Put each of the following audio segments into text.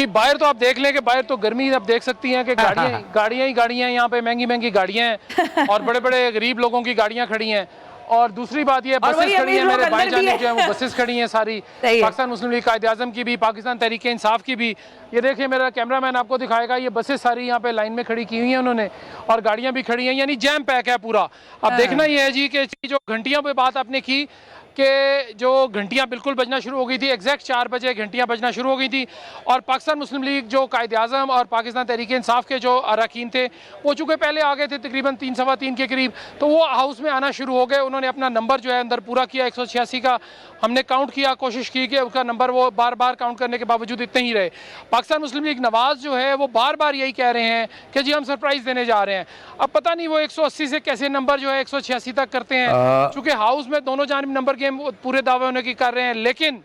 जी, बाहर तो आप देख लें कि बाहर तो गर्मी आप देख सकती हैं कि गाड़ियाँ यहाँ पे महंगी गाड़ियाँ हैं और बड़े बड़े गरीब लोगों की गाड़ियाँ खड़ी हैं। और दूसरी बात ये बसेस खड़ी हैं, मेरे बाएं जाने जो है वो बसेस खड़ी हैं सारी, पाकिस्तान मुस्लिम लीग कायद-ए-आज़म की भी, पाकिस्तान तहरीक इंसाफ की भी। ये देखिए, मेरा कैमरामैन आपको दिखाएगा, ये बसेस सारी यहाँ पे लाइन में खड़ी की हुई हैं उन्होंने, और गाड़ियाँ भी खड़ी हैं, यानी जैम पैक है पूरा। अब देखना ये है जी कि जो घंटियों पे बात आपने की कि जो घंटियां बिल्कुल बजना शुरू हो गई थी, एग्जैक्ट 4 बजे घंटियां बजना शुरू हो गई थी, और पाकिस्तान मुस्लिम लीग जो कायद-ए-आज़म और पाकिस्तान तहरीक इंसाफ के जो अरकान थे वो चूँकि पहले आ गए थे तकरीबन 3 सवा 3 के करीब, तो वो हाउस में आना शुरू हो गए। उन्होंने अपना नंबर जो है अंदर पूरा किया, 186 का हमने काउंट किया, कोशिश की कि उसका नंबर वो बार बार काउंट करने के बावजूद इतने ही रहे। पाकिस्तान मुस्लिम लीग नवाज जो है वो बार बार यही कह रहे हैं कि जी हम सरप्राइज़ देने जा रहे हैं। अब पता नहीं वो 180 से कैसे नंबर जो है 186 तक करते हैं, चूँकि हाउस में दोनों जानिब नंबर गेम पूरे दावे होने की कर रहे हैं। लेकिन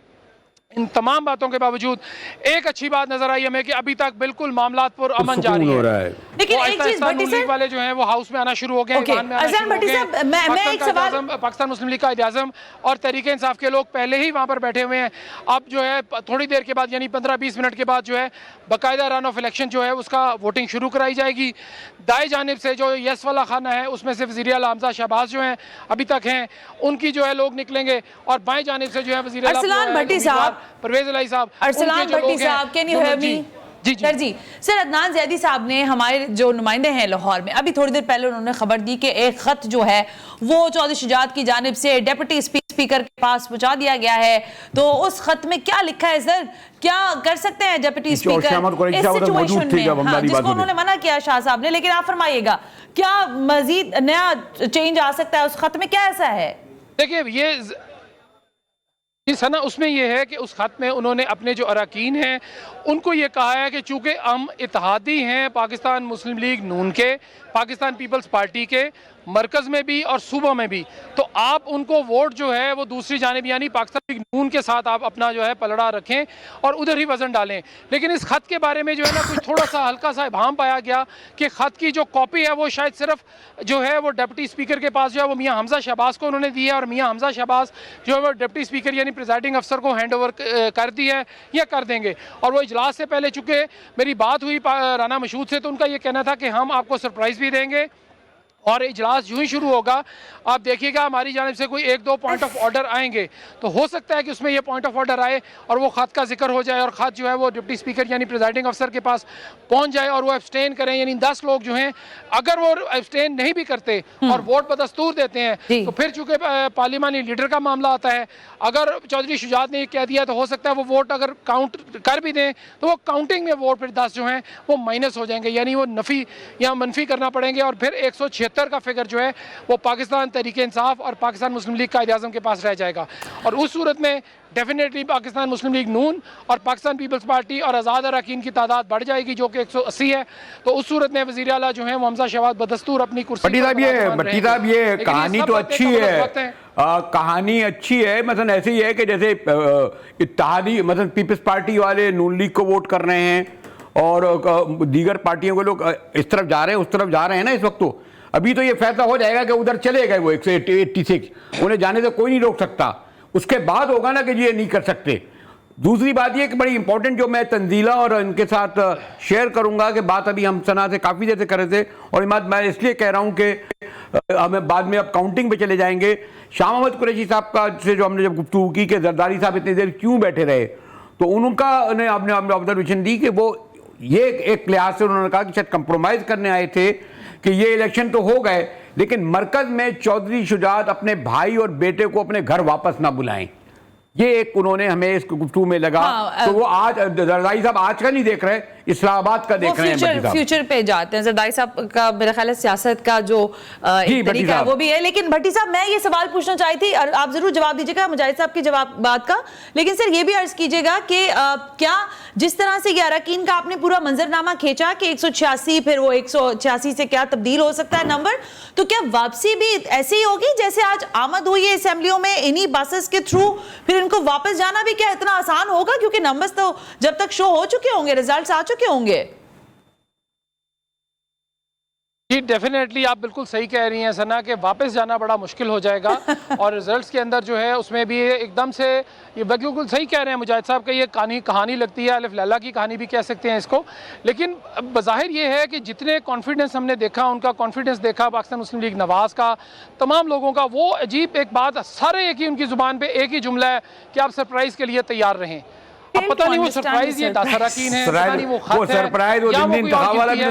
इन तमाम बातों के बावजूद एक अच्छी बात नजर आई हमें कि अभी तक बिल्कुल मामलात पर अमन जारी है। लेकिन एक चीज भट्टी लीग वाले जो हैं वो हाउस में आना शुरू हो गए हैं। पाकिस्तान मुस्लिम लीग कायद-ए-आज़म और तहरीक इंसाफ के लोग पहले ही वहां पर बैठे हुए हैं। अब जो है थोड़ी देर के बाद, यानी 15-20 मिनट के बाद जो है बाकायदा रन ऑफ इलेक्शन जो है उसका वोटिंग शुरू कराई जाएगी। दाएं जानिब से जो यस वाला खाना है उसमें से वज़ीर आला हमज़ा शहबाज जो हैं अभी तक हैं, उनकी जो है लोग निकलेंगे, और बाएं जानिब से जो है वज़ीर आला परवेज इलाही साहब, अरसलान भट्टी साहब, can you hear me? Sir Adnan Zaidi साहब ने, हमारे जो नुमाइंदे हैं लाहौर में, अभी थोड़ी देर पहले उन्होंने खबर दी कि एक खत जो है वो चौधरी शुजात की जानिब से डिप्टी स्पीकर के पास पहुंचा दिया गया है। तो उस खत में क्या लिखा है सर, क्या कर सकते हैं डिप्टी स्पीकर इस सिचुएशन में? हाँ, जिसको उन्होंने मना किया शाह साहब ने, लेकिन आप फरमाइएगा क्या मजीद नया चेंज आ सकता है उस खत में? क्या ऐसा है? देखिए, ये सना उसमें यह है कि उस खत में उन्होंने अपने जो अरकान हैं उनको ये कहा है कि चूँकि हम इत्तेहादी हैं पाकिस्तान मुस्लिम लीग नून के, पाकिस्तान पीपल्स पार्टी के, मरकज़ में भी और सूबा में भी, तो आप उनको वोट जो है वो दूसरी जानिब यानी पाकिस्तान लीग नून के साथ आप अपना जो है पलड़ा रखें और उधर ही वज़न डालें। लेकिन इस खत के बारे में जो है ना कुछ थोड़ा सा हल्का सा इबहम पाया गया कि खत की जो कॉपी है वो शायद सिर्फ जो है वो डिप्टी स्पीकर के पास जो है वो मियाँ हमज़ा शहबाज को उन्होंने दी है, और मियाँ हमज़ा शहबाज जो है वो डिप्टी स्पीकर यानी प्रिजाइडिंग अफसर को हैंड ओवर कर दी है या कर देंगे। और वो इजलास से पहले चूँकि मेरी बात हुई राना मशहूद से, तो उनका ये कहना था कि हम आपको सरप्राइज़ भी देंगे, और इजलास यूं ही शुरू होगा, आप देखिएगा हमारी जानिब से कोई 1-2 पॉइंट ऑफ ऑर्डर आएंगे, तो हो सकता है कि उसमें ये पॉइंट ऑफ ऑर्डर आए और वो खत का जिक्र हो जाए और खत जो है वो डिप्टी स्पीकर यानी प्रिजाइडिंग अफसर के पास पहुंच जाए और वो एब्सटेन करें, यानी 10 लोग जो हैं अगर वो एब्सटेन नहीं भी करते और वोट बदस्तूर देते हैं, तो फिर चूंकि पार्लिमानी लीडर का मामला आता है, अगर चौधरी शुजात ने कह दिया तो हो सकता है वो वोट अगर काउंट कर भी दें तो वो काउंटिंग में वोट फिर 10 जो हैं वो माइनस हो जाएंगे, यानी वो नफ़ी या मनफी करना पड़ेंगे, और फिर 176 का फिगर जो है वो पाकिस्तान तहरीक इंसाफ और पाकिस्तान मुस्लिम लीग कायद-ए-आज़म के पास रह जाएगा। और उस सूरत में डेफिनेटली पाकिस्तान मुस्लिम लीग नून और पाकिस्तान पीपल्स पार्टी और आज़ाद अरकान की तादाद बढ़ जाएगी जो कि 180 है। तो उस सूरत में वज़ीर आला जो है वो हमज़ा शहबाज बदस्तूर अपनी कुर्सी भट्टी साहब ये कहानी तो अच्छी है, कहानी अच्छी है, मतलब ऐसे ही है कि जैसे इत्तेहादी मतलब पीपल्स पार्टी वाले नून लीग को वोट कर रहे हैं और दीगर पार्टियों के लोग इस तरफ जा रहे हैं उस तरफ जा रहे हैं ना इस वक्त। तो अभी तो ये फैसला हो जाएगा कि उधर चले गए वो 186, उन्हें जाने से कोई नहीं रोक सकता, उसके बाद होगा ना कि ये नहीं कर सकते। दूसरी बात ये कि बड़ी इंपॉर्टेंट जो मैं तंजीला और इनके साथ शेयर करूंगा कि बात अभी हम सना से काफ़ी देर से कर रहे थे, और ये बात मैं इसलिए कह रहा हूं कि हमें बाद में अब काउंटिंग पे चले जाएंगे। शाह मोहम्मद कुरैशी साहब का से जो हमने जब गुफ्तगू की कि जरदारी साहब इतनी देर क्यों बैठे रहे, तो उनका ने अपने ऑब्जर्वेशन दी कि वो ये एक लिहाज से उन्होंने कहा कि शायद कंप्रोमाइज़ करने आए थे कि ये इलेक्शन तो हो गए लेकिन मरकज में चौधरी शुजात अपने भाई और बेटे को अपने घर वापस ना बुलाएं, ये एक उन्होंने हमें इस गुफ्तगू में लगा। तो वो आज जरदारी साहब आज का नहीं देख रहे, इस्लामाबाद का देख रहे हैं, फ्यूचर पे जाते हैं। जरदारी साहब का मेरा ख्याल है सियासत का जो एक तरीका है वो भी है। लेकिन भट्टी साहब मैं ये सवाल पूछना चाहती थी, और आप जरूर जवाब दीजिएगा मुजाहिद साहब की जवाब बात का, लेकिन सर ये भी अर्ज कीजिएगा कि क्या जिस तरह से अरकान का आपने पूरा मंजरनामा खींचा कि 186 फिर वो 186 से क्या तब्दील हो सकता है नंबर, तो क्या वापसी भी ऐसे ही होगी जैसे आज आमद हुई है असेंबलियों में इन्हीं बसेस के थ्रू, फिर इनको वापस जाना भी क्या इतना आसान होगा? क्योंकि नंबर्स तो जब तक शो हो चुके होंगे, रिजल्ट्स आ चुके होंगे। जी डेफिनेटली आप बिल्कुल सही कह रही हैं सना कि वापस जाना बड़ा मुश्किल हो जाएगा और रिजल्ट्स के अंदर जो है उसमें भी एकदम से ये बिल्कुल सही कह रहे हैं मुजाहिद साहब कि ये कहानी लगती है, अलिफ लैला की कहानी भी कह सकते हैं इसको। लेकिन बज़ाहिर ये है कि जितने कॉन्फिडेंस हमने देखा, उनका कॉन्फिडेंस देखा पाकिस्तान मुस्लिम लीग नवाज का, तमाम लोगों का, वो अजीब एक बात, सारे एक ही उनकी ज़ुबान पर एक ही जुमला है कि आप सरप्राइज़ के लिए तैयार रहें। अब पता नहीं वो सरप्राइज़ ये दासराकीन है, पता नहीं वो खत है, सरप्राइज वो या वो दिन कोई और वाला गिफ्ट है।